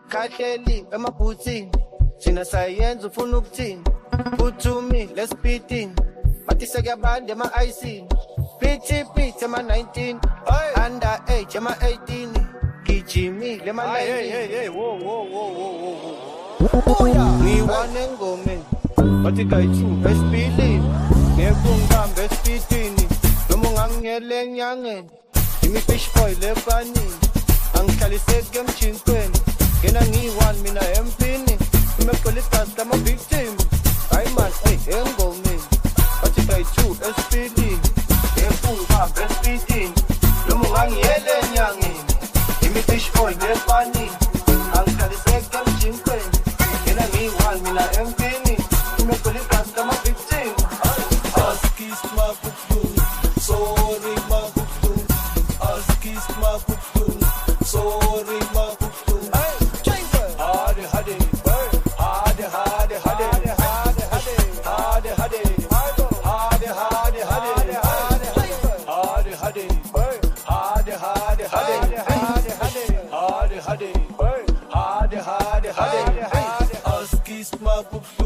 Kahleli emabhuthini sina sayenza ufuna ukuthini put to me let's beat in bathi sekuyabanda ema-IC PTP ema-19 underage ema-18 gijimile ema-9 ngiwane engomeni bathi kayi-2 esipilini ngekungibambe esipitini noma ungangiyele enyangeni imi-fish boy lepanini angihlaliseki emjinkweni ngena ngiyi-1 mina empini imegcwele ibhasi lama-victim hayi man engomeni bathi kayi-2 esipilini ngekungibambe esipitini noma ungangiyele enyangeni imi-fish boy lepanini angihlaliseki emjinkweni ngena ngiyi-1 mina empini imegcwele ibhasi lama-victim Askis makuku, sorry makuku. Askis makuku, sorry makuku. Hade hade, hade hade hade, hade hade hade, hade hade hade, hade hade hade, hade hade hade, hade hade hade. Askis makuku.